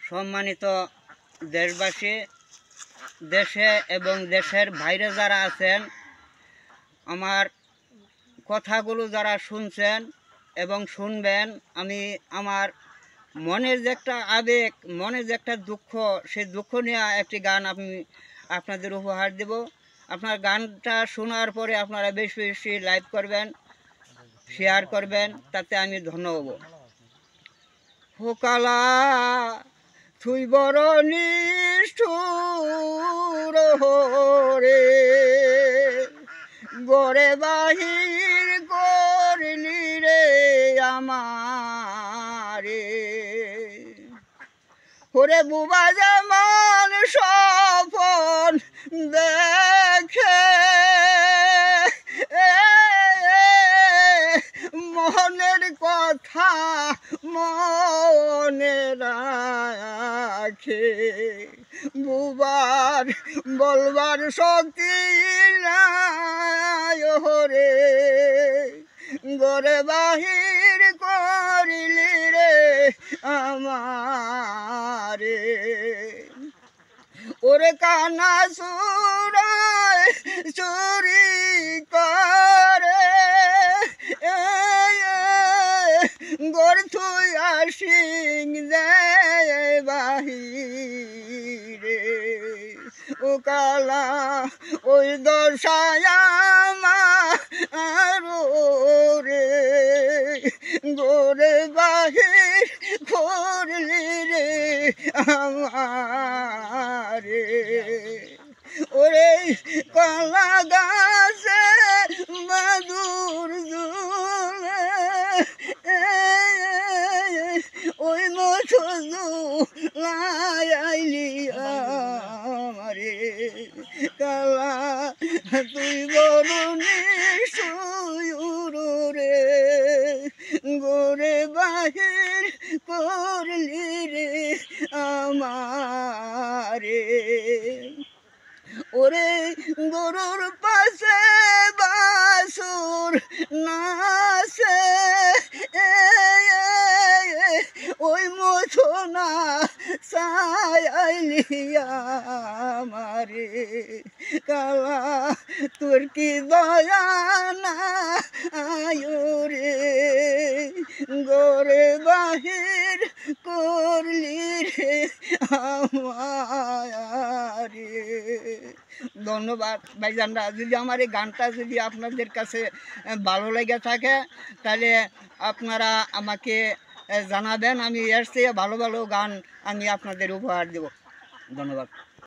সম্মানিত দেশবাসী, দেশে এবং দেশের বাইরে যারা আছেন, আমার কথাগুলো যারা শুনছেন এবং শুনবেন, আমি আমার মনের যে একটা আবেগ, মনের যে একটা দুঃখ, সেই দুঃখ নিয়ে একটি গান আমি আপনাদের উপহার দেব। আপনার গানটা শোনার পরে আপনারা বেশি বেশি লাইক করবেন, শেয়ার করবেন, তাতে আমি ধন্য হব। হোকালা তুই বড় নিষ্ঠুর রে, গড়ে বাহির করলি রে আমারে, ওরে বুবা যেমন স্বপন দেখে মনের কথা মনে রাখে, বুবার বলবার শক্তি নাই রে, গড়ে বাহির করিলি রে আমারে, ওরে কানা সুরায় চুরি করে গড় থুই আসিং যায় বাহিরে, ও কালা ওই দশায় আমার রে, গড়ে বাহির করলি রে আমারে, ওরে কলা গাছে মাদুর ঝুলে ওই মধু লাইলি আমারে, কালা তুই বড় নিষ্ঠুর রে, গড়ে বাহির করলি রে আমারে, ওরে গরুর পাশে বাসুর নাচে ওই মোছনা চাইলি আমারে, কালা তোর কি দয়া নাই রে, গড়ে বাহির করলি রে আমারে। ধন্যবাদ ভাইজানরা। যদি আমার এই গানটা যদি আপনাদের কাছে ভালো লেগে থাকে, তাহলে আপনারা আমাকে জানাবেন, আমি এর চেয়ে ভালো ভালো গান আমি আপনাদের উপহার দেব। ধন্যবাদ।